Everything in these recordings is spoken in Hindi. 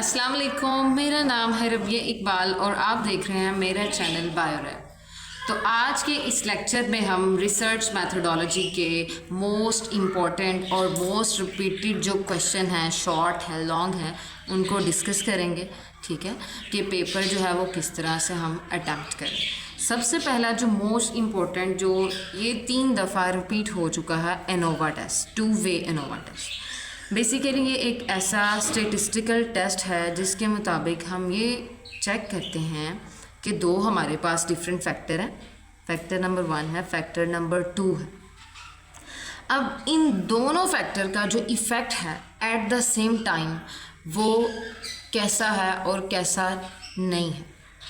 अस्सलाम वालेकुम, मेरा नाम है रबिया इकबाल और आप देख रहे हैं मेरा चैनल बायोरैप। तो आज के इस लेक्चर में हम रिसर्च मैथडोलॉजी के मोस्ट इम्पॉर्टेंट और मोस्ट रिपीटेड जो क्वेश्चन हैं, शॉर्ट है लॉन्ग है, उनको डिस्कस करेंगे। ठीक है कि पेपर जो है वो किस तरह से हम अटैम्प्ट करें। सबसे पहला जो मोस्ट इम्पॉर्टेंट, जो ये 3 दफ़ा रिपीट हो चुका है, ANOVA test, 2 way ANOVA test. Basically ये एक ऐसा स्टेटिस्टिकल टेस्ट है जिसके मुताबिक हम ये चेक करते हैं कि 2 हमारे पास डिफरेंट फैक्टर हैं। फैक्टर नंबर 1 है, फैक्टर नंबर 2 है। अब इन दोनों फैक्टर का जो इफ़ेक्ट है एट द सेम टाइम वो कैसा है और कैसा नहीं है,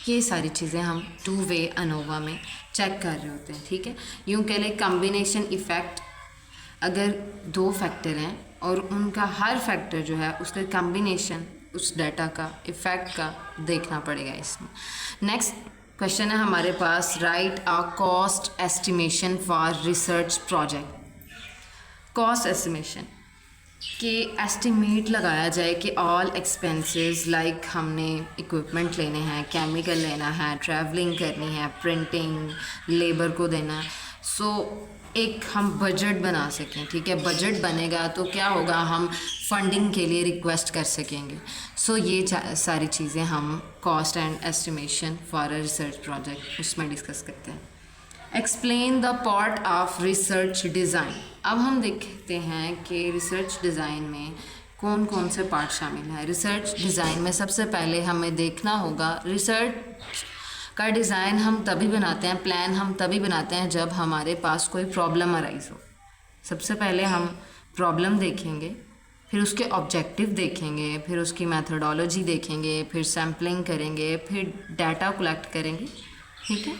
ये सारी चीज़ें हम 2 वे एनोवा में चेक कर रहे होते हैं। ठीक है, यूँ कह लें कम्बिनेशन इफ़ेक्ट। अगर 2 फैक्टर हैं और उनका हर फैक्टर जो है उसका कम्बिनेशन उस डाटा का इफ़ेक्ट का देखना पड़ेगा इसमें। नेक्स्ट क्वेश्चन है हमारे पास, write a cost estimation for research project. Cost estimation कि एस्टिमेट लगाया जाए कि ऑल एक्सपेंसेस लाइक हमने इक्विपमेंट लेने हैं, केमिकल लेना है, ट्रैवलिंग करनी है, प्रिंटिंग, लेबर को देना है। सो एक हम बजट बना सकें। ठीक है, बजट बनेगा तो क्या होगा, हम फंडिंग के लिए रिक्वेस्ट कर सकेंगे। सो ये सारी चीज़ें हम cost and estimation for a research project उसमें डिस्कस करते हैं। Explain the part of research design. अब हम देखते हैं कि रिसर्च डिज़ाइन में कौन कौन से पार्ट शामिल हैं। रिसर्च डिज़ाइन में सबसे पहले हमें देखना होगा, रिसर्च का डिज़ाइन हम तभी बनाते हैं, प्लान हम तभी बनाते हैं जब हमारे पास कोई प्रॉब्लम अराइज हो। सबसे पहले हम प्रॉब्लम देखेंगे, फिर उसके ऑब्जेक्टिव देखेंगे, फिर उसकी मैथडोलॉजी देखेंगे, फिर सैम्पलिंग करेंगे, फिर डाटा कलेक्ट करेंगे। ठीक है,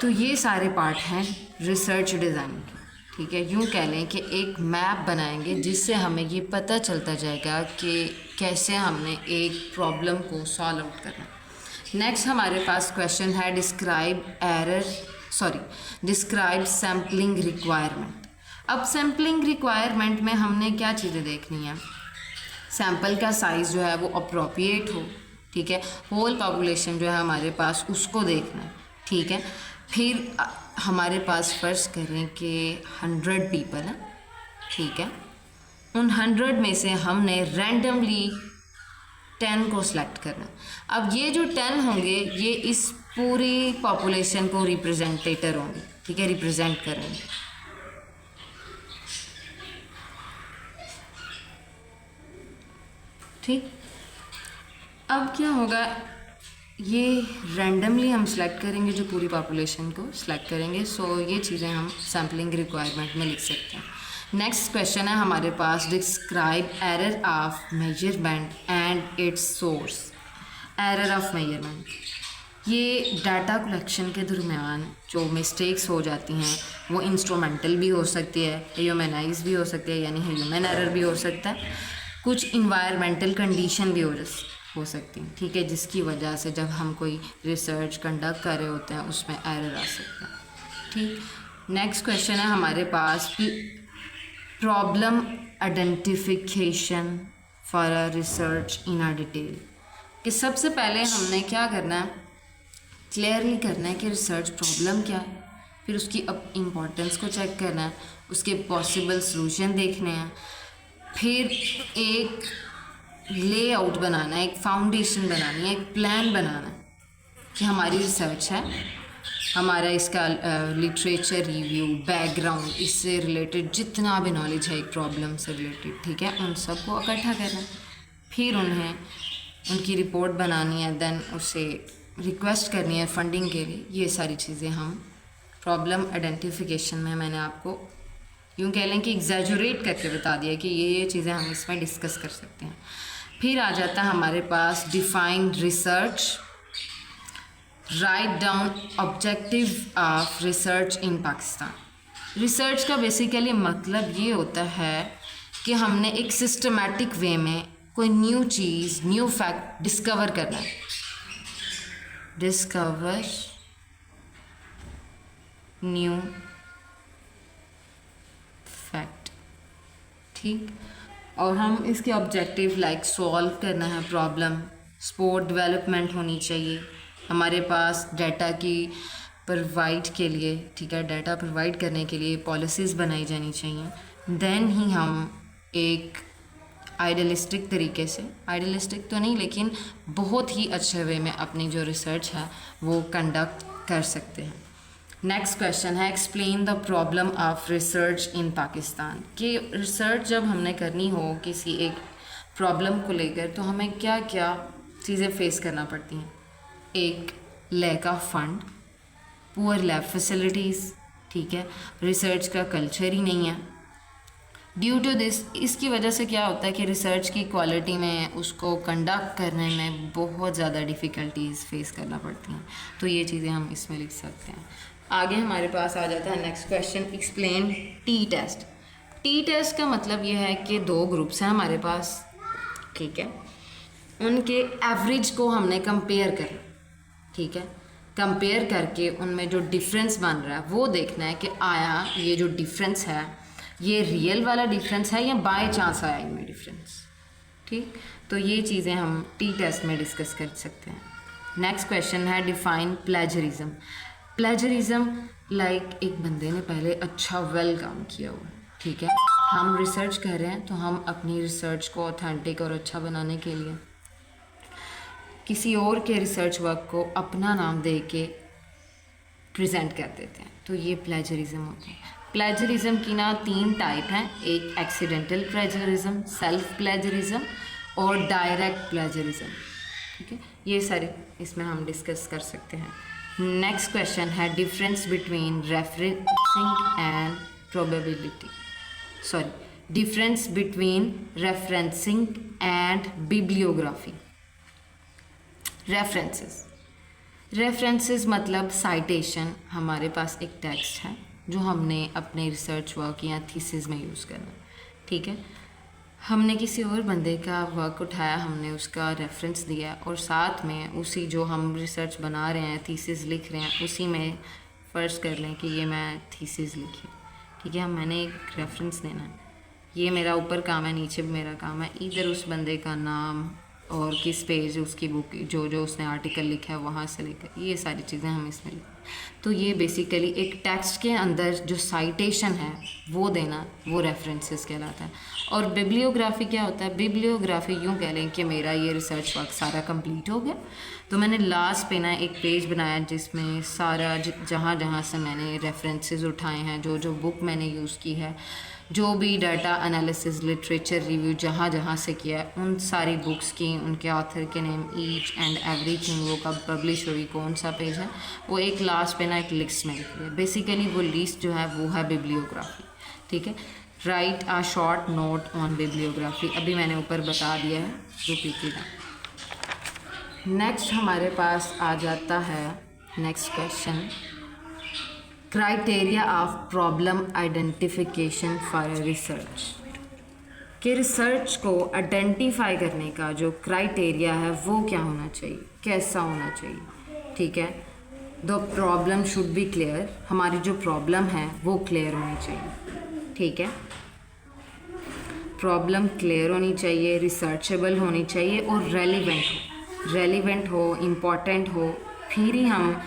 तो ये सारे पार्ट हैं रिसर्च डिज़ाइन के। ठीक है, यूँ कह लें कि एक मैप बनाएंगे जिससे हमें ये पता चलता जाएगा कि कैसे हमने एक प्रॉब्लम को सॉल्व आउट करना। नेक्स्ट हमारे पास क्वेश्चन है, डिस्क्राइब सैम्पलिंग रिक्वायरमेंट। अब सैम्पलिंग रिक्वायरमेंट में हमने क्या चीज़ें देखनी है, सैम्पल का साइज़ जो है वो अप्रोप्रिएट हो। ठीक है, होल पॉपुलेशन जो है हमारे पास उसको देखना है। ठीक है, फिर हमारे पास फ़र्ज करें कि 100 पीपल हैं। ठीक है, उन 100 में से हमने रैंडमली 10 को सिलेक्ट करना। अब ये जो 10 होंगे ये इस पूरी पॉपुलेशन को रिप्रेजेंटेटर होंगे। ठीक है, रिप्रेजेंट करेंगे। ठीक, अब क्या होगा, ये रैंडमली हम सिलेक्ट करेंगे, जो पूरी पॉपुलेशन को सिलेक्ट करेंगे। सो ये चीज़ें हम सैम्पलिंग रिक्वायरमेंट में लिख सकते हैं। नेक्स्ट क्वेश्चन है हमारे पास, describe error of measurement and its source. Error of measurement, ये डाटा कलेक्शन के दरमियान जो मिस्टेक्स हो जाती हैं वो इंस्ट्रूमेंटल भी हो सकती है, ह्यूमनाइज भी हो सकती है, यानी ह्यूमन एरर भी हो सकता है, कुछ इन्वायरमेंटल कंडीशन भी हो सकती हैं। ठीक है, जिसकी वजह से जब हम कोई रिसर्च कंडक्ट कर रहे होते हैं उसमें एरर आ सकता है। ठीक, नेक्स्ट क्वेश्चन है हमारे पास, problem identification for a research in a detail. कि सबसे पहले हमने क्या करना है, क्लियरली करना है कि रिसर्च प्रॉब्लम क्या है, फिर उसकी अब इम्पोर्टेंस को चेक करना है, उसके पॉसिबल सॉल्यूशन देखने हैं, फिर एक लेआउट बनाना है, एक फाउंडेशन बनानी है, एक प्लान बनाना है कि हमारी रिसर्च है, हमारा इसका लिटरेचर रिव्यू, बैकग्राउंड, इससे रिलेटेड जितना भी नॉलेज है एक प्रॉब्लम से रिलेटेड, ठीक है, उन सबको इकट्ठा करना है, फिर उन्हें उनकी रिपोर्ट बनानी है, देन उसे रिक्वेस्ट करनी है फंडिंग के लिए। ये सारी चीज़ें हम प्रॉब्लम आइडेंटिफिकेशन में, मैंने आपको यूँ कह लें कि एग्जैजुरेट करके बता दिया कि ये चीज़ें हम इसमें डिस्कस कर सकते हैं। फिर आ जाता है हमारे पास defined research, write down objective of research in Pakistan. Research का बेसिकली मतलब ये होता है कि हमने एक सिस्टमैटिक वे में कोई न्यू चीज़, न्यू फैक्ट डिस्कवर करना है। Discover new fact. ठीक, और हम इसके ऑब्जेक्टिव लाइक सॉल्व करना है प्रॉब्लम, स्पोर्ट डेवलपमेंट होनी चाहिए हमारे पास डाटा की प्रोवाइड के लिए, ठीक है, डाटा प्रोवाइड करने के लिए पॉलिसीज़ बनाई जानी चाहिए। देन ही हम एक आइडियलिस्टिक तरीके से, आइडियलिस्टिक तो नहीं लेकिन बहुत ही अच्छे वे में अपनी जो रिसर्च है वो कंडक्ट कर सकते हैं। नेक्स्ट क्वेश्चन है explain the problem of research in Pakistan. कि रिसर्च जब हमने करनी हो किसी एक प्रॉब्लम को लेकर तो हमें क्या क्या चीज़ें फेस करना पड़ती हैं। एक, lack of fund, poor lab facilities, ठीक है, रिसर्च का कल्चर ही नहीं है। ड्यू टू दिस, इसकी वजह से क्या होता है कि रिसर्च की क्वालिटी में, उसको कंडक्ट करने में बहुत ज़्यादा डिफ़िकल्टीज़ फेस करना पड़ती हैं। तो ये चीज़ें हम इसमें लिख सकते हैं। आगे हमारे पास आ जाता है next question, explain T test. T test का मतलब ये है कि 2 ग्रुप्स हैं हमारे पास, ठीक है, उनके एवरेज को हमने कंपेयर करना, ठीक है, कंपेयर करके उनमें जो डिफरेंस बन रहा है वो देखना है कि आया ये जो डिफरेंस है ये रियल वाला डिफरेंस है या बाय चांस आया इनमें डिफरेंस, ठीक। तो ये चीज़ें हम टी टेस्ट में डिस्कस कर सकते हैं। नेक्स्ट क्वेश्चन है डिफाइन प्लेजरिज्म। प्लेजरिज्म लाइक एक बंदे ने पहले अच्छा वेल काम किया हुआ, ठीक है, हम रिसर्च कर रहे हैं तो हम अपनी रिसर्च को ऑथेंटिक और अच्छा बनाने के लिए किसी और के रिसर्च वर्क को अपना नाम दे के प्रेजेंट कर देते हैं, तो ये प्लेजरिज्म होता है। प्लेजरिज्म की ना 3 टाइप हैं, एक एक्सीडेंटल प्लेजरिज्म, सेल्फ प्लेजरिज्म और डायरेक्ट प्लेजरिज्म, ठीक है, ये सारे इसमें हम डिस्कस कर सकते हैं। नेक्स्ट क्वेश्चन है difference between referencing and probability, sorry difference between referencing and bibliography. References मतलब साइटेशन, हमारे पास एक टेक्स्ट है जो हमने अपने रिसर्च वर्क या थीसिस में यूज़ करना, ठीक है, हमने किसी और बंदे का वर्क उठाया, हमने उसका रेफरेंस दिया और साथ में उसी जो हम रिसर्च बना रहे हैं, थीसिस लिख रहे हैं, उसी में फ़र्ज़ कर लें कि ये मैं थीसिस लिखी, ठीक है, मैंने एक रेफरेंस देना है, ये मेरा ऊपर काम है, नीचे भी मेरा काम है, इधर उस बंदे का नाम और किस पेज उसकी बुक जो उसने आर्टिकल लिखा है वहाँ से लेकर ये सारी चीज़ें हम इसमें लिखें। तो ये बेसिकली एक टेक्स्ट के अंदर जो साइटेशन है वो देना, वो रेफरेंसेस कहलाता है। और बिब्लियोग्राफी क्या होता है? बिब्लियोग्राफी यूँ कह लें कि मेरा ये रिसर्च वर्क सारा कंप्लीट हो गया तो मैंने लास्ट पे ना एक पेज बनाया जिसमें सारा जहाँ जहाँ से मैंने रेफरेंसेस उठाए हैं, जो जो बुक मैंने यूज़ की है, जो भी डाटा एनालिसिस, लिटरेचर रिव्यू जहाँ जहाँ से किया है, उन सारी बुक्स की, उनके ऑथर के नेम, ईच एंड एवरीथिंग, वो कब पब्लिश हुई, कौन सा पेज है, वो एक लास्ट पे ना एक लिस्ट में लिखी है। बेसिकली वो लिस्ट जो है वो है बिब्लियोग्राफी, ठीक है। Write a short note on bibliography, अभी मैंने ऊपर बता दिया है, रिपीटेड है। नेक्स्ट हमारे पास आ जाता है next question, criteria of problem identification for research. कि रिसर्च को आइडेंटिफाई करने का जो क्राइटेरिया है वो क्या होना चाहिए, कैसा होना चाहिए, ठीक है। The problem should be clear, हमारी जो प्रॉब्लम है वो क्लियर होनी चाहिए, ठीक है। प्रॉब्लम क्लियर होनी चाहिए, रिसर्चेबल होनी चाहिए और रेलिवेंट हो, इम्पॉर्टेंट हो, फिर ही हम,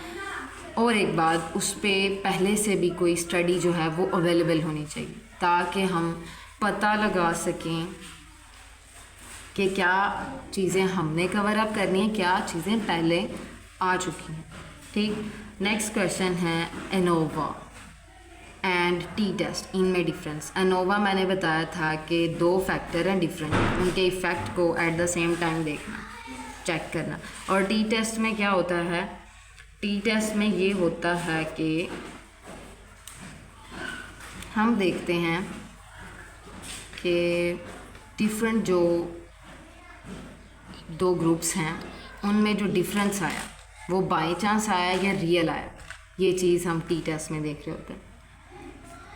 और एक बात उस पर पहले से भी कोई स्टडी जो है वो अवेलेबल होनी चाहिए ताकि हम पता लगा सकें कि क्या चीज़ें हमने कवर अप करनी है, क्या चीज़ें पहले आ चुकी हैं, ठीक। नेक्स्ट क्वेश्चन है एनोवा एंड टी टेस्ट, इनमें डिफरेंस। एनोवा मैंने बताया था कि 2 फैक्टर हैं डिफरेंट, उनके इफ़ेक्ट को एट द सेम टाइम देखना, चेक करना। और टी टेस्ट में क्या होता है, टी टेस्ट में ये होता है कि हम देखते हैं कि डिफरेंट जो 2 ग्रुप्स हैं उनमें जो डिफरेंस आया वो बाई चांस आया या रियल आया, ये चीज़ हम टी टेस्ट में देख रहे होते हैं।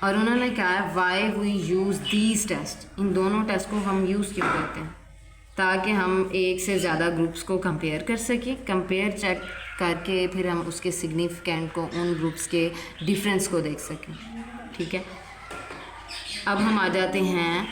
और उन्होंने कहा है why we use these test, इन दोनों टेस्ट को हम यूज़ क्यों करते हैं, ताकि हम एक से ज़्यादा ग्रुप्स को कंपेयर कर सकें, कंपेयर चेक करके फिर हम उसके सिग्निफिकेंट को, उन ग्रुप्स के डिफरेंस को देख सकें, ठीक है। अब हम आ जाते हैं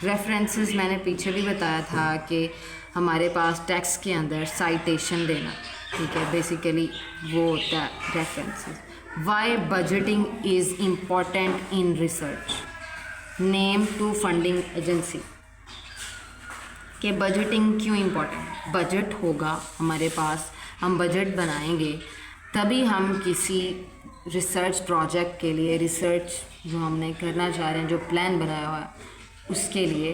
रेफरेंसेस मैंने पीछे भी बताया था कि हमारे पास टेक्स्ट के अंदर साइटेशन देना, ठीक है, बेसिकली वो होता है references. Why budgeting is important in research, name to funding agency, कि बजटिंग क्यों इम्पोर्टेंट। बजट होगा हमारे पास, हम बजट बनाएंगे तभी हम किसी रिसर्च प्रोजेक्ट के लिए, रिसर्च जो हमने करना चाह रहे हैं, जो प्लान बनाया हुआ है, उसके लिए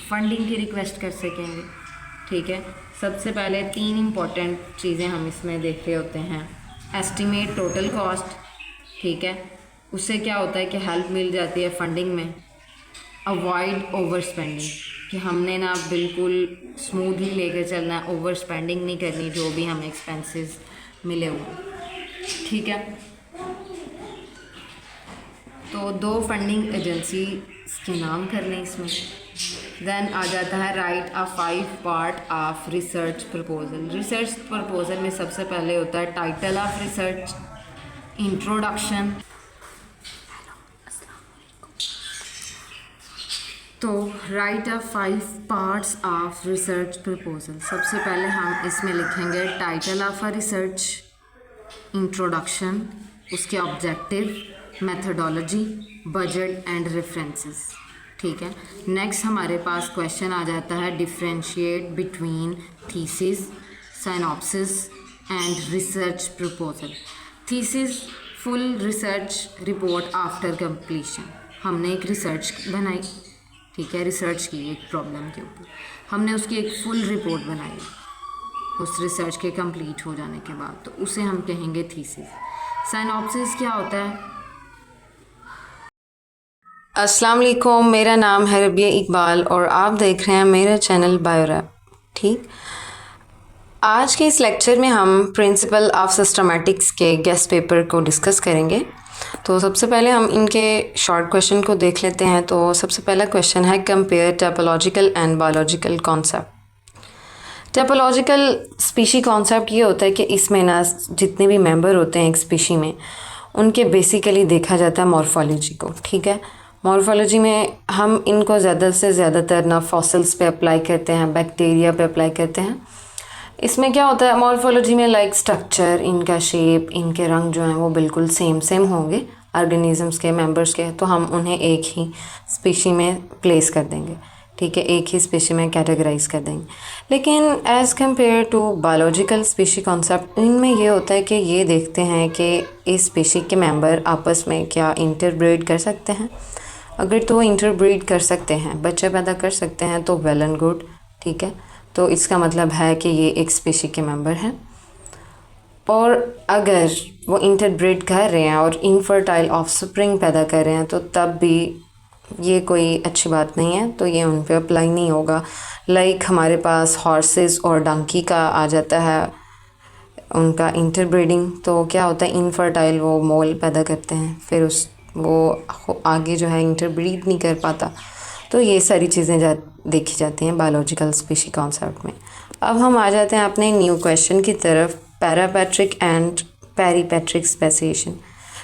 फंडिंग की रिक्वेस्ट कर सकेंगे, ठीक है। सबसे पहले 3 इम्पॉर्टेंट चीज़ें हम इसमें देख रहे होते हैं। एस्टिमेट टोटल कॉस्ट, ठीक है, उससे क्या होता है कि हेल्प मिल जाती है फंडिंग में। अवॉइड ओवर स्पेंडिंग, कि हमने ना बिल्कुल स्मूथली लेकर चलना है, ओवर स्पेंडिंग नहीं करनी जो भी हमें एक्सपेंसेस मिले हुए, ठीक है। तो 2 फंडिंग एजेंसी के नाम कर लें इसमें। देन आ जाता है write a 5 part of research proposal. Research proposal में सबसे पहले होता है टाइटल ऑफ रिसर्च, इंट्रोडक्शन। तो write a 5 parts of research proposal, सबसे पहले हम इसमें लिखेंगे title of a research, introduction, उसके objective, methodology, budget and references, ठीक है। नेक्स्ट हमारे पास क्वेश्चन आ जाता है differentiate between thesis, synopsis and research proposal. Thesis full research report after completion, हमने एक रिसर्च बनाई, ठीक है, रिसर्च की एक प्रॉब्लम के ऊपर, हमने उसकी एक फुल रिपोर्ट बनाई उस रिसर्च के कंप्लीट हो जाने के बाद, तो उसे हम कहेंगे थीसिस। सिनॉप्सिस क्या होता है? अस्सलाम वालेकुम, मेरा नाम है रबिया इकबाल और आप देख रहे हैं मेरा चैनल बायोरैप, ठीक। आज के इस लेक्चर में हम प्रिंसिपल ऑफ सिस्टमैटिक्स के गेस्ट पेपर को डिस्कस करेंगे। तो सबसे पहले हम इनके शॉर्ट क्वेश्चन को देख लेते हैं। तो सबसे पहला क्वेश्चन है compare topological and biological concept. Topological species concept ये होता है कि इसमें ना जितने भी मेंबर होते हैं एक स्पीशी में, उनके बेसिकली देखा जाता है मॉर्फोलॉजी को, ठीक है। मॉर्फोलॉजी में हम इनको ज़्यादा से ज़्यादातर ना फॉसिल्स पे अप्लाई करते हैं, बैक्टीरिया पे अप्लाई करते हैं। इसमें क्या होता है मॉर्फोलॉजी में, लाइक स्ट्रक्चर, इनका शेप, इनके रंग जो हैं वो बिल्कुल सेम होंगे ऑर्गेनिजम्स के, मेंबर्स के, तो हम उन्हें एक ही स्पीशी में प्लेस कर देंगे, ठीक है, एक ही स्पीशी में कैटेगराइज कर देंगे। लेकिन as compare to biological species concept, इनमें ये होता है कि ये देखते हैं कि इस स्पीशी के मेंबर आपस में क्या इंटरब्रीड कर सकते हैं। अगर तो इंटरब्रीड कर सकते हैं, बच्चे पैदा कर सकते हैं, तो वेल एंड गुड, ठीक है, तो इसका मतलब है कि ये एक स्पीशी के मेंबर हैं। और अगर वो इंटरब्रीड कर रहे हैं और इनफर्टाइल ऑफस्प्रिंग पैदा कर रहे हैं, तो तब भी ये कोई अच्छी बात नहीं है, तो ये उन पे अप्लाई नहीं होगा। लाइक हमारे पास हॉर्सेस और डंकी का आ जाता है उनका इंटरब्रीडिंग, तो क्या होता है इनफर्टाइल वो मोल पैदा करते हैं, फिर वो आगे जो है इंटरब्रीड नहीं कर पाता। तो ये सारी चीज़ें देखी जाती हैं बायोलॉजिकल स्पीशी कॉन्सेप्ट में। अब हम आ जाते हैं अपने न्यू क्वेश्चन की तरफ, पैरापैट्रिक एंड पेरीपैट्रिक स्पेसिएशन।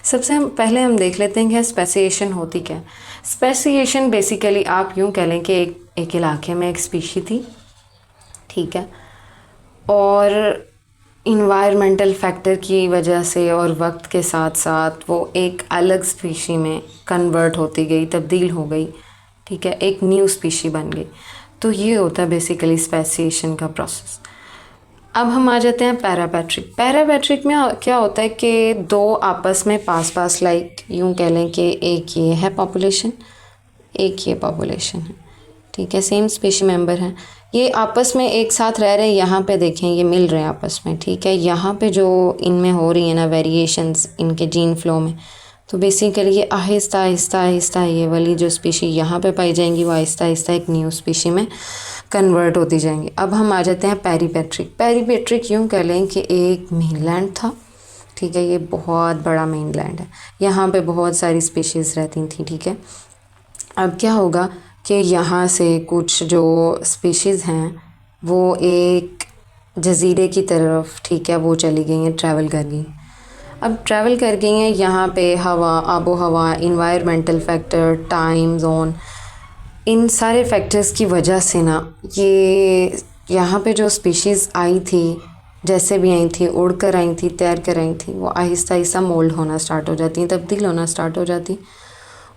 सबसे पहले हम देख लेते हैं कि स्पेसिएशन होती क्या है। स्पेसिएशन बेसिकली आप यूँ कह लें कि एक इलाके में एक स्पीशी थी, ठीक है, और इन्वायरमेंटल फैक्टर की वजह से और वक्त के साथ साथ वो एक अलग स्पीशी में कन्वर्ट होती गई, तब्दील हो गई, ठीक है, एक न्यू स्पीशी बन गई। तो ये होता है बेसिकली स्पेसिएशन का प्रोसेस। अब हम आ जाते हैं पैरापैट्रिक। पैरापैट्रिक में क्या होता है कि 2 आपस में पास लाइक यूँ कह लें कि एक ये है पॉपुलेशन, एक ये पॉपुलेशन है, ठीक है, सेम स्पीशी मेंबर हैं, ये आपस में एक साथ रह रहे हैं। यहाँ पे देखें ये मिल रहे हैं आपस में, ठीक है। यहाँ पे जो इनमें हो रही है ना वेरिएशंस इनके जीन फ्लो में, तो बेसिकली ये आहिस्ता आहिस्ता ये वाली जो स्पीशी यहाँ पे पाई जाएंगी वो आहिस्ता आहिस्ता एक न्यू स्पीशी में कन्वर्ट होती जाएंगी। अब हम आ जाते हैं पेरीपैट्रिक। पेरीपैट्रिक यूँ कह लें कि एक मेनलैंड था, ठीक है, ये बहुत बड़ा मेनलैंड है, यहाँ पे बहुत सारी स्पीशीज़ रहती थी, ठीक है। अब क्या होगा कि यहाँ से कुछ जो स्पीशीज़ हैं वो एक जजीरे की तरफ, ठीक है, वो चली गई हैं, ट्रैवल कर गई। अब ट्रैवल कर गई हैं यहाँ पे हवा, आबो हवा, इन्वायरमेंटल फैक्टर, टाइम जोन, इन सारे फैक्टर्स की वजह से ना ये यहाँ पे जो स्पीशीज़ आई थी, जैसे भी आई थी, उड़ कर आई थी, तैर कर आई थी, वो आहिस्ता आहिस्ता मोल्ड होना स्टार्ट हो जाती हैं, तब्दील होना स्टार्ट हो जाती,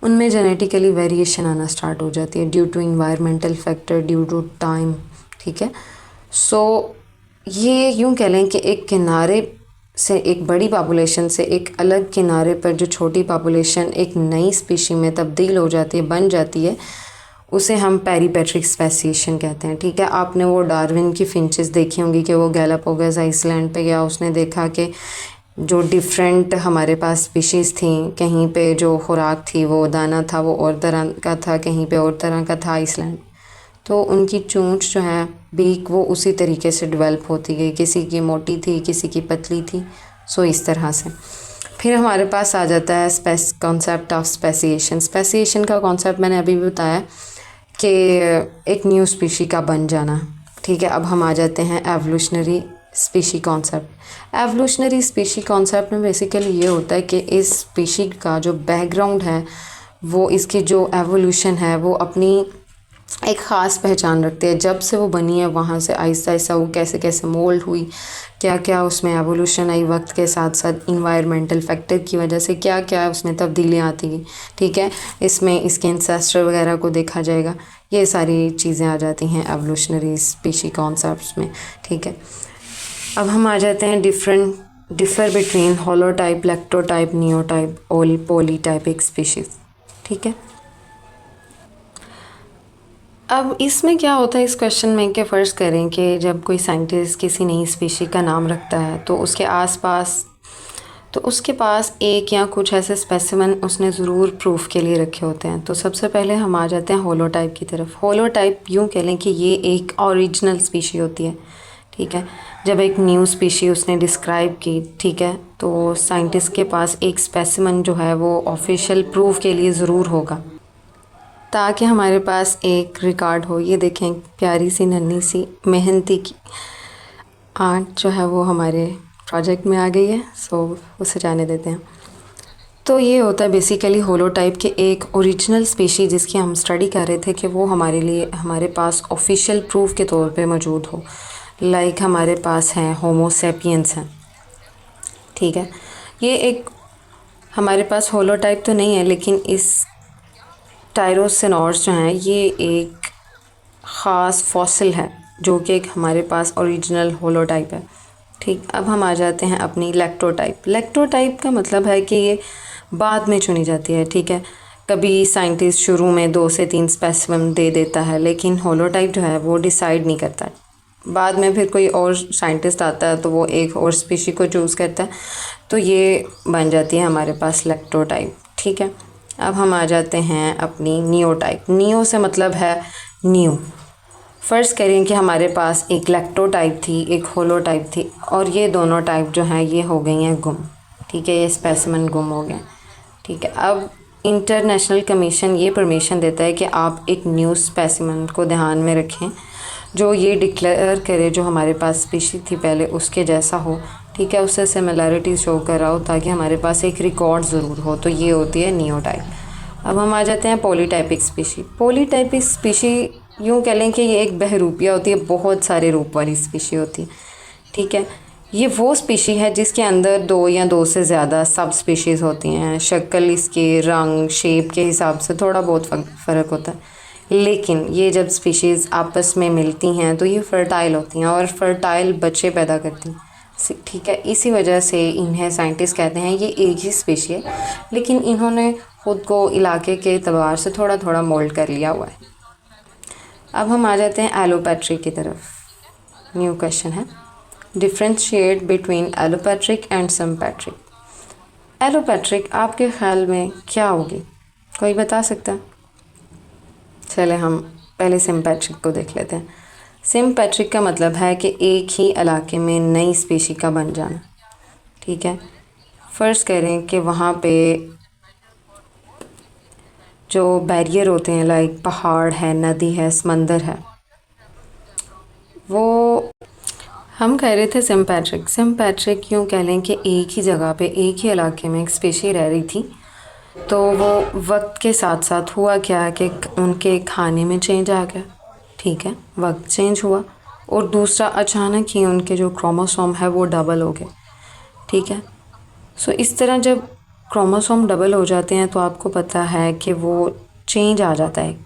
उनमें जेनेटिकली वेरिएशन आना स्टार्ट हो जाती है due to environmental factor, due to time. ठीक है, सो ये यूँ कह लें कि एक किनारे से, एक बड़ी पॉपुलेशन से एक अलग किनारे पर जो छोटी पॉपुलेशन एक नई स्पीशी में तब्दील हो जाती है, बन जाती है, उसे हम पेरीपेट्रिक स्पेसिएशन कहते हैं। ठीक है, आपने वो डार्विन की फिंचेस देखी होंगी कि वो गैलापागोस आइसलैंड पे गया, उसने देखा कि जो डिफरेंट हमारे पास स्पीशीज़ थी, कहीं पे जो खुराक थी वो दाना था वो और तरह का था, कहीं पे और तरह का था आइसलैंड, तो उनकी चोंच जो है, बीक, वो उसी तरीके से डेवलप होती गई, किसी की मोटी थी, किसी की पतली थी, सो इस तरह से। फिर हमारे पास आ जाता है कॉन्सेप्ट ऑफ स्पेसिएशन। स्पेसिएशन का कॉन्सेप्ट मैंने अभी भी बताया कि एक न्यू स्पीशी का बन जाना। ठीक है, अब हम आ जाते हैं evolutionary species concept. Evolutionary species concept में बेसिकली ये होता है कि इस स्पीशी का जो बैकग्राउंड है, वो इसकी जो एवोल्यूशन है वो अपनी एक ख़ास पहचान रखते हैं। जब से वो बनी है वहाँ से आहिस्ता आहिस्ता वो कैसे कैसे मोल्ड हुई, क्या क्या उसमें एवोल्यूशन आई वक्त के साथ साथ, इन्वायरमेंटल फैक्टर की वजह से क्या क्या उसमें तब्दीलियाँ आती गई। ठीक है, इसमें इसके इंसेस्टर वगैरह को देखा जाएगा, ये सारी चीज़ें आ जाती हैं एवोल्यूशनरी स्पीशी कॉन्सेप्ट्स में। ठीक है, अब हम आ जाते हैं differ between holotype, lectotype, नियोटाइप, polytypic species. ठीक है, अब इसमें क्या होता है इस क्वेश्चन में कि फ़र्ज़ करें कि जब कोई साइंटिस्ट किसी नई स्पीशी का नाम रखता है तो उसके पास एक या कुछ ऐसे स्पेसिमेन उसने ज़रूर प्रूफ के लिए रखे होते हैं। तो सबसे पहले हम आ जाते हैं होलोटाइप की तरफ। होलोटाइप यूँ कह लें कि ये एक ओरिजिनल स्पीशी होती है। ठीक है, जब एक न्यू स्पीशी उसने डिस्क्राइब की, ठीक है, तो साइंटिस्ट के पास एक स्पेसिमेन जो है वो ऑफिशियल प्रूफ के लिए ज़रूर होगा, ताकि हमारे पास एक रिकॉर्ड हो। ये देखें, प्यारी सी नन्ही सी मेहनती की आर्ट जो है वो हमारे प्रोजेक्ट में आ गई है, सो उसे जाने देते हैं। तो ये होता है बेसिकली होलोटाइप के एक ओरिजिनल स्पीशी जिसकी हम स्टडी कर रहे थे कि वो हमारे पास ऑफिशियल प्रूफ के तौर पे मौजूद हो। लाइक हमारे पास हैं होमो सेपियंस हैं। ठीक है, ये एक हमारे पास होलोटाइप तो नहीं है, लेकिन इस टायरोसिनॉर्स जो हैं ये एक ख़ास फॉसिल है जो कि एक हमारे पास ओरिजिनल होलोटाइप है। ठीक, अब हम आ जाते हैं अपनी लैक्टोटाइप। लैक्टोटाइप का मतलब है कि ये बाद में चुनी जाती है। ठीक है, कभी साइंटिस्ट शुरू में 2 से 3 स्पेसिमेन दे देता है, लेकिन होलोटाइप जो है वो डिसाइड नहीं करता है। बाद में फिर कोई और साइंटिस्ट आता है तो वो एक और स्पीशी को चूज़ करता है, तो ये बन जाती है हमारे पास लैक्टोटाइप। ठीक है, अब हम आ जाते हैं अपनी नियोटाइप। नियो से मतलब है न्यू। फ़र्ज़ करें कि हमारे पास एक लैक्टोटाइप थी, एक होलोटाइप थी, और ये दोनों टाइप जो हैं ये हो गई हैं गुम। ठीक है, ये स्पेसिमेन गुम हो गए। ठीक है, अब इंटरनेशनल कमीशन ये परमिशन देता है कि आप एक न्यू स्पेसिमेन को ध्यान में रखें जो ये डिक्लेयर करे जो हमारे पास स्पीशी थी पहले उसके जैसा हो। ठीक है, उससे सिमिलैरिटी शो कराओ ताकि हमारे पास एक रिकॉर्ड ज़रूर हो, तो ये होती है नियोटाइप। अब हम आ जाते हैं पॉलीटाइपिक स्पीशी। पॉलीटाइपिक स्पीशी यूँ कह लें कि ये एक बहरूपिया होती है, बहुत सारे रूप वाली स्पीशी होती है। ठीक है, ये वो स्पीशी है जिसके अंदर 2 या 2 से ज़्यादा सब स्पीशीज़ होती हैं। शक्ल, इसके रंग, शेप के हिसाब से थोड़ा बहुत फ़र्क होता है, लेकिन ये जब स्पीशीज़ आपस में मिलती हैं तो ये फ़र्टाइल होती हैं और फ़र्टाइल बच्चे पैदा करती हैं। ठीक है, इसी वजह से इन्हें साइंटिस्ट कहते हैं ये एक ही स्पीशी है, लेकिन इन्होंने ख़ुद को इलाके के एतबार से थोड़ा थोड़ा मोल्ड कर लिया हुआ है। अब हम आ जाते हैं एलोपैट्रिक की तरफ। न्यू क्वेश्चन है, differentiate between allopatric and sympatric. Allopatric आपके ख्याल में क्या होगी, कोई बता सकता है? चले हम पहले सिम्पैट्रिक को देख लेते हैं। सिम्पैट्रिक का मतलब है कि एक ही इलाके में नई स्पीशी का बन जाना। ठीक है, फ़र्ज़ करें कि वहाँ पे जो बैरियर होते हैं, लाइक पहाड़ है, नदी है, समंदर है, वो हम कह रहे थे सिम्पैट्रिक। सिम्पैट्रिक यूँ कह लें कि एक ही जगह पे एक ही इलाके में एक स्पीशी रह रही थी, तो वो वक्त के साथ साथ हुआ क्या कि उनके खाने में चेंज आ गया, ठीक है, वक्त चेंज हुआ, और दूसरा अचानक ही उनके जो क्रोमोसोम है वो डबल हो गए, ठीक है। सो इस तरह जब क्रोमोसोम डबल हो जाते हैं तो आपको पता है कि वो चेंज आ जाता है।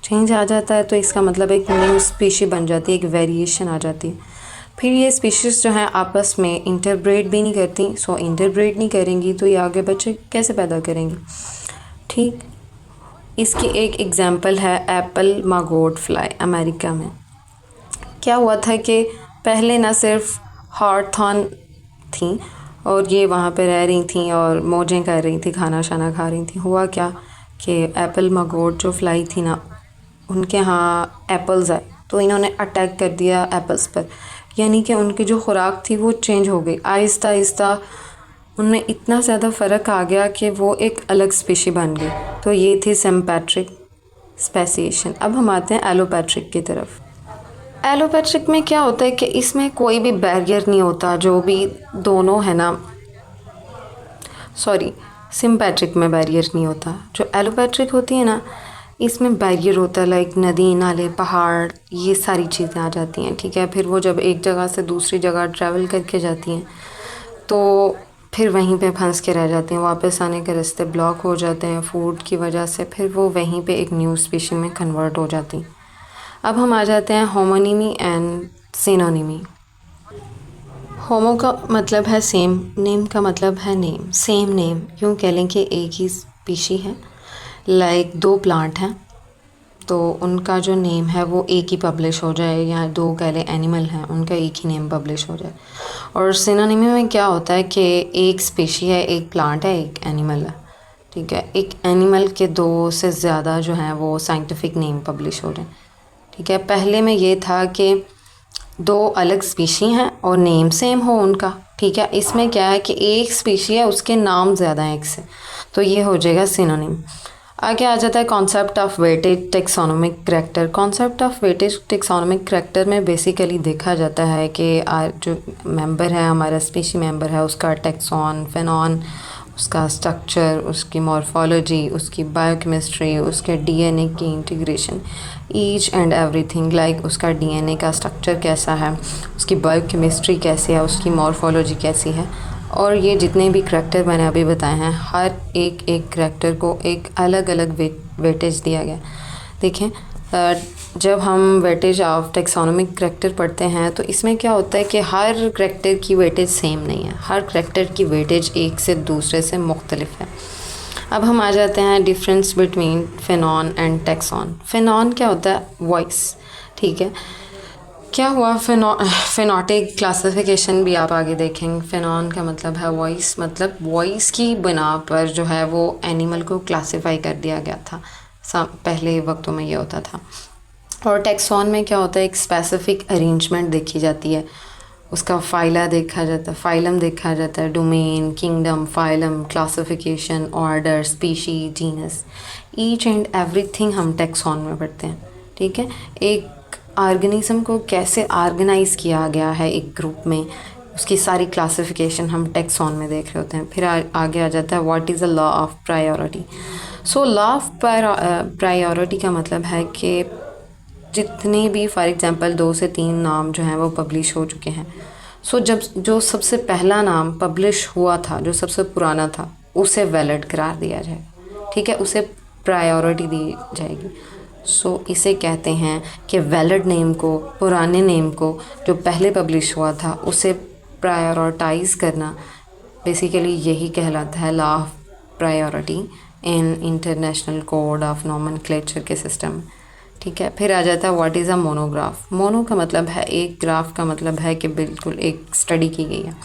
चेंज आ जाता है तो इसका मतलब एक न्यू स्पीशी बन जाती है, एक वेरिएशन आ जाती है। फिर ये स्पीशीज़ जो हैं आपस में इंटरब्रीड भी नहीं करती। सो इंटरब्रीड नहीं करेंगी तो ये आगे बच्चे कैसे पैदा करेंगी, ठीक। इसकी एक एग्जांपल है एप्पल मागोट फ्लाई अमेरिका में। क्या हुआ था कि पहले ना सिर्फ हॉथॉर्न थी और ये वहाँ पे रह रही थी और मौजें कर रही थी, खाना शाना खा रही थी। हुआ क्या कि एप्पल मागोट जो फ्लाई थी ना, उनके यहाँ एप्पल्स आए तो इन्होंने अटैक कर दिया एप्पल्स पर, यानी कि उनकी जो खुराक थी वो चेंज हो गई। आहिस्ता आहिस्ता उनमें इतना ज़्यादा फ़र्क आ गया कि वो एक अलग स्पीशी बन गई। तो ये थी सिम्पैट्रिक स्पेसिएशन। अब हम आते हैं एलोपैट्रिक की तरफ। एलोपैट्रिक में क्या होता है कि इसमें कोई भी बैरियर नहीं होता, जो भी दोनों है ना, सॉरी, सिम्पैट्रिक में बैरियर नहीं होता। जो एलोपैट्रिक होती है ना, इसमें बैरियर होता है, लाइक नदी नाले पहाड़ ये सारी चीज़ें आ जाती हैं, ठीक है। फिर वो जब एक जगह से दूसरी जगह ट्रैवल करके जाती हैं तो फिर वहीं पे फंस के रह जाती हैं, वापस आने के रास्ते ब्लॉक हो जाते हैं फूड की वजह से, फिर वो वहीं पे एक न्यू स्पीशी में कन्वर्ट हो जाती हैं। अब हम आ जाते हैं होमोनिमी एंड सिनोनिमी। होमो का मतलब है सेम, नेम का मतलब है नेम, सेम नेम। यूँ कह लें कि एक ही स्पीशी है, लाइक दो प्लांट हैं तो उनका जो नेम है वो एक ही पब्लिश हो जाए, या दो कह लें एनिमल हैं उनका एक ही नेम पब्लिश हो जाए। और सिनोनिमी में क्या होता है कि एक स्पीशी है, एक प्लांट है, एक एनिमल है, ठीक है। एक एनिमल के दो से ज़्यादा जो हैं वो साइंटिफिक नेम पब्लिश हो रहे हैं, ठीक है। पहले में ये था कि दो अलग स्पीशी हैं और नेम सेम हो उनका, ठीक है। इसमें क्या है कि एक स्पीशी है उसके नाम ज़्यादा हैं एक से, तो ये हो जाएगा सिनोनिम। आगे आ जाता है concept of weightage taxonomic character. Concept of weightage taxonomic character में बेसिकली देखा जाता है कि जो मेंबर है, हमारा स्पीशी मेंबर है, उसका टेक्सॉन, फेनॉन, उसका स्ट्रक्चर, उसकी मॉर्फोलॉजी, उसकी बायोकेमिस्ट्री, उसके डीएनए की integration, each and everything, like उसका डीएनए का स्ट्रक्चर कैसा है, उसकी बायोकेमिस्ट्री कैसी है, उसकी मॉर्फोलॉजी कैसी है, और ये जितने भी करैक्टर मैंने अभी बताए हैं, हर एक एक करैक्टर को एक अलग अलग वेटेज दिया गया। देखें, जब हम वेटेज ऑफ टेक्सोनोमिक करैक्टर पढ़ते हैं तो इसमें क्या होता है कि हर करैक्टर की वेटेज सेम नहीं है, हर करैक्टर की वेटेज एक से दूसरे से मुख्तलिफ है। अब हम आ जाते हैं डिफरेंस बिटवीन फेनॉन एंड टेक्सॉन। फेनॉन क्या होता है? वॉइस, ठीक है। क्या हुआ, फेनोटिक क्लासिफिकेशन भी आप आगे देखेंगे। फेनॉन का मतलब है वॉइस, मतलब वॉइस की बिना पर जो है वो एनिमल को क्लासिफाई कर दिया गया था, पहले वक्तों में ये होता था। और टेक्सॉन में क्या होता है, एक स्पेसिफिक अरेंजमेंट देखी जाती है, उसका फाइला देखा जाता है, फाइलम देखा जाता है, domain, kingdom, phylum, classification, order, species, genus, each and everything हम टेक्सॉन में पढ़ते हैं, ठीक है। एक ऑर्गेनिज्म को कैसे ऑर्गेनाइज किया गया है एक ग्रुप में, उसकी सारी क्लासिफिकेशन हम टेक्सॉन में देख रहे होते हैं। फिर आगे आ जाता है what is the law of priority. So law of priority का मतलब है कि जितने भी फॉर एग्जांपल 2 से 3 नाम जो हैं वो पब्लिश हो चुके हैं, सो जब जो सबसे पहला नाम पब्लिश हुआ था, जो सबसे पुराना था, उसे वैलिड करार दिया जाएगा, ठीक है, उसे प्रायोरिटी दी जाएगी। सो इसे कहते हैं कि वैलिड नेम को, पुराने नेम को जो पहले पब्लिश हुआ था उसे प्रायोरिटाइज करना, बेसिकली यही कहलाता है law of priority in international code of nomenclature के सिस्टम, ठीक है। फिर आ जाता है what is a monograph. Mono का मतलब है एक, ग्राफ का मतलब है कि बिल्कुल एक स्टडी की गई है,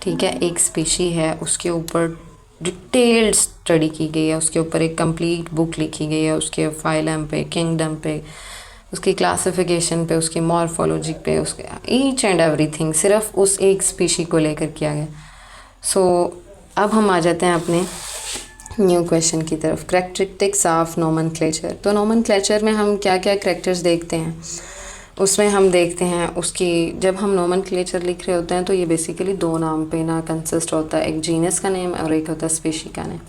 ठीक है, एक स्पीशी है, उसके ऊपर डिटेल्ड स्टडी की गई है, उसके ऊपर एक कंप्लीट बुक लिखी गई है, उसके फाइलम पे, किंगडम पे, उसकी क्लासिफिकेशन पे, उसकी मॉर्फोलॉजी पे, उसके ईच एंड एवरीथिंग सिर्फ उस एक स्पीशी को लेकर किया गया। सो अब हम आ जाते हैं अपने न्यू क्वेश्चन की तरफ, करैक्टरिस्टिक्स ऑफ नोमेनक्लेचर। तो नोमेनक्लेचर में हम क्या क्या करैक्टर्स देखते हैं? उसमें हम देखते हैं उसकी, जब हम नोमेनक्लेचर लिख रहे होते हैं तो ये बेसिकली दो नाम पे ना कंसिस्ट होता है, एक जीनस का नेम और एक होता है स्पीशी का नेम,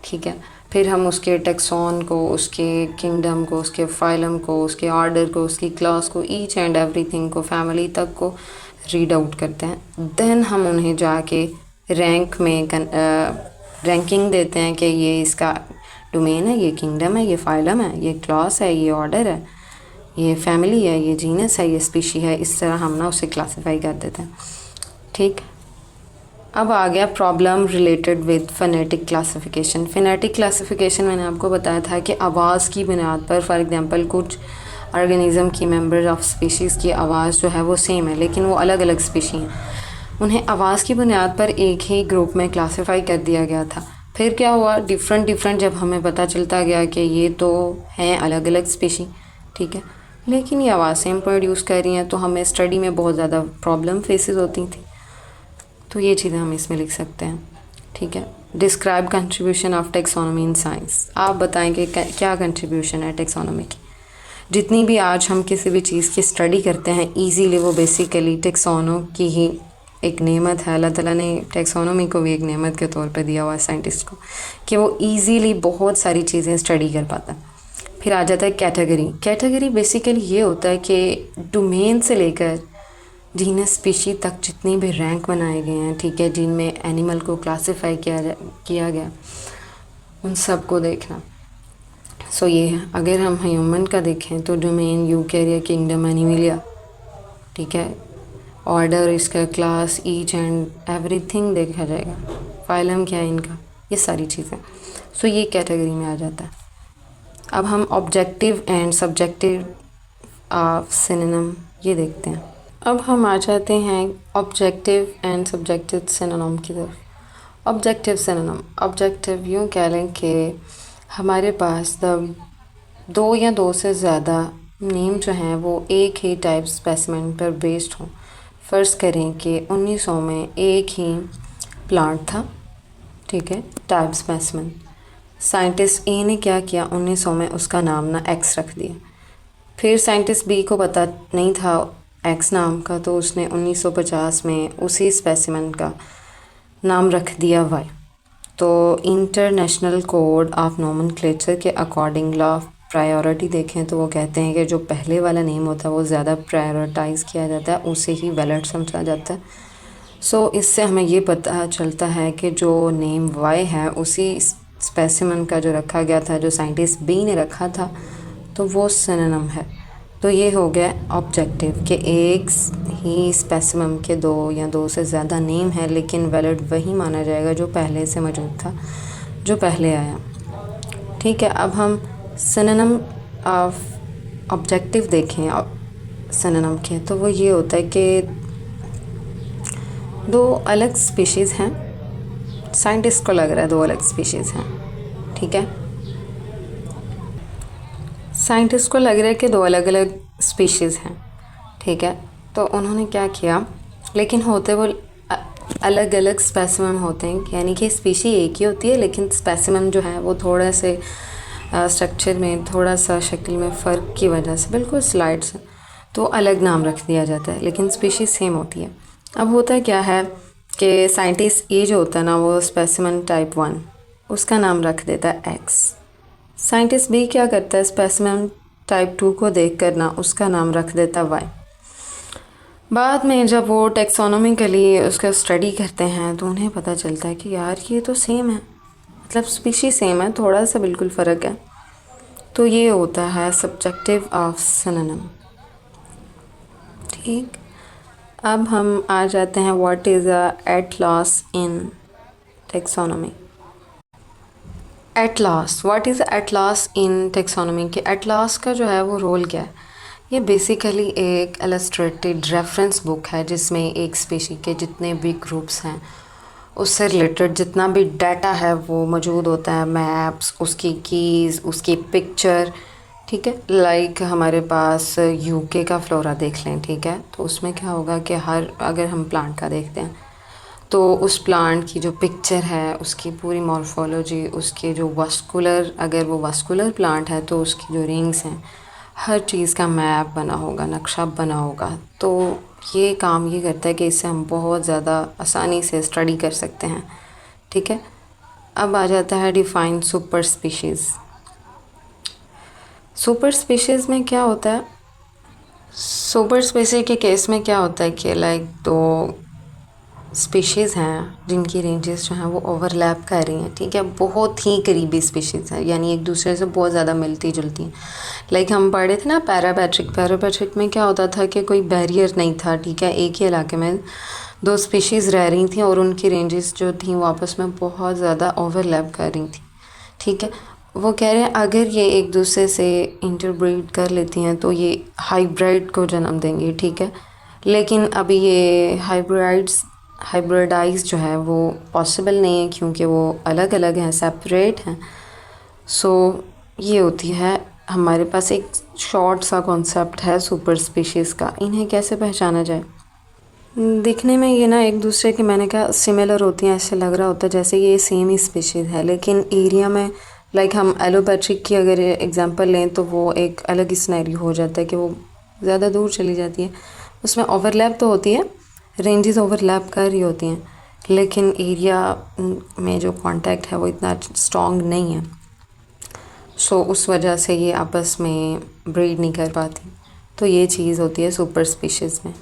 ठीक है। फिर हम उसके टेक्सॉन को, उसके किंगडम को, उसके फाइलम को, उसके ऑर्डर को, उसकी क्लास को, ईच एंड एवरीथिंग को, फैमिली तक को रीड आउट करते हैं। देन हम उन्हें जाके रैंक में रैंकिंग देते हैं कि ये इसका डोमेन है, ये किंगडम है, ये फाइलम है, ये क्लास है, ये ऑर्डर है, ये फैमिली है, ये जीनस है, ये स्पीशी है। इस तरह हम ना उसे क्लासिफाई कर देते हैं, ठीक। अब आ गया problem related with phonetic classification. Phonetic classification मैंने आपको बताया था कि आवाज़ की बुनियाद पर, फॉर एग्जांपल कुछ ऑर्गेनिज़म की मेंबर्स ऑफ स्पीशीज़ की आवाज़ जो है वो सेम है लेकिन वो अलग अलग स्पीशी हैं, उन्हें आवाज़ की बुनियाद पर एक ही ग्रुप में क्लासिफाई कर दिया गया था। फिर क्या हुआ, डिफरेंट जब हमें पता चलता गया कि ये तो हैं अलग अलग स्पीशी, ठीक है, लेकिन ये आवाज़ सेम प्रोड्यूस कर रही हैं, तो हमें स्टडी में बहुत ज़्यादा प्रॉब्लम फेसेस होती थी। तो ये चीज़ें हम इसमें लिख सकते हैं, ठीक है। Describe contribution of taxonomy in science. आप बताएंगे क्या कंट्रीब्यूशन है टेक्सोनॉमी की। जितनी भी आज हम किसी भी चीज़ की स्टडी करते हैं ईजीली, वो बेसिकली टेक्सोनो की ही एक नेमत है। अल्लाह ताला ने टेक्सोनॉमी को भी एक नेमत के तौर पे दिया हुआ है साइंटिस्ट को, कि वो ईजीली बहुत सारी चीज़ें स्टडी कर पाता है। फिर आ जाता है कैटेगरी। कैटेगरी बेसिकली ये होता है कि डोमेन से लेकर जीनस स्पीशी तक जितनी भी रैंक बनाए गए हैं, ठीक है, जिनमें एनिमल को क्लासिफाई किया गया, उन सब को देखना। सो ये है। अगर हम ह्यूमन का देखें तो डोमेन, यूकैरिया, किंगडम, एनिमलिया, ठीक है, ऑर्डर, इसका क्लास, ईच एंड एवरीथिंग देखा जाएगा, फाइलम क्या है इनका, ये सारी चीज़ें। सो ये कैटेगरी में आ जाता है। अब हम ऑब्जेक्टिव एंड सब्जेक्टिव सिनोनिम ये देखते हैं। अब हम आ जाते हैं ऑब्जेक्टिव एंड सब्जेक्टिव सिनोनिम की तरफ। ऑब्जेक्टिव सिनोनिम, ऑब्जेक्टिव यूँ कह लें कि हमारे पास दो या दो से ज़्यादा नेम जो हैं वो एक ही टाइप स्पेसिमेन पर बेस्ड हों। फ़र्ज़ करें कि 1900 में एक ही प्लांट था, ठीक है, टाइप स्पेसिमेन। साइंटिस्ट ए ने क्या किया, 1900 में उसका नाम ना एक्स रख दिया। फिर साइंटिस्ट बी को पता नहीं था एक्स नाम का, तो उसने 1950 में उसी स्पेसिमेन का नाम रख दिया वाई। तो इंटरनेशनल कोड ऑफ नोमेनक्लेचर के अकॉर्डिंग लॉ ऑफ प्रायोरिटी देखें तो वो कहते हैं कि जो पहले वाला नेम होता है वो ज़्यादा प्रायोरिटाइज़ किया जाता है, उसे ही वैलिड समझा जाता है। सो इससे हमें ये पता चलता है कि जो नेम वाई है उसी स्पेसिमेन का जो रखा गया था, जो साइंटिस्ट बी ने रखा था, तो वो सिनोनिम है। तो ये हो गया ऑब्जेक्टिव कि एक ही स्पेसिमेन के दो या दो से ज़्यादा नेम है लेकिन वैलिड वही माना जाएगा जो पहले से मौजूद था, जो पहले आया, ठीक है। अब हम सिनोनिम ऑफ ऑब्जेक्टिव देखें सिनोनिम के, तो वो ये होता है कि दो अलग स्पीशीज़ हैं, साइंटिस्ट को लग रहा है दो अलग स्पीशीज़ हैं, ठीक है, साइंटिस्ट को लग रहा है कि दो अलग अलग स्पीशीज़ हैं, ठीक है। तो उन्होंने क्या किया, लेकिन होते वो अलग अलग स्पेसिमेन होते हैं, यानी कि स्पीशी एक ही होती है लेकिन स्पेसिमेन जो है वो थोड़ा से स्ट्रक्चर में, थोड़ा सा शक्ल में फ़र्क की वजह से, बिल्कुल स्लाइड से, तो अलग नाम रख दिया जाता है लेकिन स्पीशी सेम होती है। अब होता क्या है कि साइंटिस्ट ए जो होता है ना, वो स्पेसिमेन टाइप 1 उसका नाम रख देता है एक्स। साइंटिस्ट बी क्या करता है, स्पेसिमेन टाइप 2 को देख कर ना उसका नाम रख देता है वाई। बाद में जब वो टेक्सोनॉमिकली उसका स्टडी करते हैं तो उन्हें पता चलता है कि यार ये तो सेम है, मतलब स्पीशी सेम है, थोड़ा सा बिल्कुल फ़र्क है। तो ये होता है सब्जेक्टिव ऑफ सिनोनिम, ठीक। अब हम आ जाते हैं what is a atlas in taxonomy. Atlas, what is atlas in taxonomy के एट लॉस का जो है वो रोल क्या है। ये बेसिकली एक इलस्ट्रेटेड रेफरेंस बुक है जिसमें एक स्पीशी के जितने भी ग्रुप्स हैं उससे रिलेटेड जितना भी डाटा है वो मौजूद होता है, मैप्स, उसकी कीज़, उसकी पिक्चर, ठीक है। लाइक हमारे पास यूके का फ्लोरा देख लें, ठीक है, तो उसमें क्या होगा कि अगर हम प्लांट का देखते हैं तो उस प्लांट की जो पिक्चर है, उसकी पूरी मॉर्फोलॉजी, उसके जो वास्कुलर, अगर वो वास्कुलर प्लांट है तो उसकी जो रिंग्स हैं हर चीज़ का मैप बना होगा, नक्शा बना होगा। तो ये काम ये करता है कि इससे हम बहुत ज़्यादा आसानी से स्टडी कर सकते हैं, ठीक है। अब आ जाता है define super species. Super species में क्या होता है, सुपर स्पीशीज़ के केस में क्या होता है कि लाइक दो स्पीशीज़ हैं जिनकी रेंजेस जो हैं वो ओवरलैप कर रही हैं, ठीक है। बहुत ही करीबी स्पीशीज़ हैं, यानी एक दूसरे से बहुत ज़्यादा मिलती जुलती हैं। लाइक हम पढ़े थे ना पैरापैट्रिक में क्या होता था कि कोई बैरियर नहीं था, ठीक है। एक ही इलाके में दो स्पीशीज़ रह रही थी और उनकी रेंजेस जो थी वो आपस में बहुत ज़्यादा ओवरलैप कर रही थी, ठीक है। वो कह रहे हैं अगर ये एक दूसरे से इंटरब्रीड कर लेती हैं तो ये हाइब्रिड को जन्म देंगी, ठीक है। लेकिन अभी ये हाइब्रिडाइज जो है वो पॉसिबल नहीं है क्योंकि वो अलग अलग हैं, सेपरेट हैं। सो ये होती है, हमारे पास एक शॉर्ट सा कॉन्सेप्ट है सुपर स्पीशीज़ का। इन्हें कैसे पहचाना जाए? दिखने में ये ना एक दूसरे के, मैंने कहा, सिमिलर होती हैं, ऐसे लग रहा होता है जैसे ये सेम ही स्पीशीज़ है, लेकिन एरिया में लाइक हम एलोपैट्रिक की अगर एग्जांपल लें तो वो एक अलग ही सिनेरियो हो जाता है कि वो ज़्यादा दूर चली जाती है। उसमें ओवरलैप तो होती है, रेंजेस ओवरलैप कर रही होती हैं, लेकिन एरिया में जो कांटेक्ट है वो इतना स्ट्रॉन्ग नहीं है। सो उस वजह से ये आपस में ब्रीड नहीं कर पाती। तो ये चीज़ होती है सुपर स्पीशीज़ में।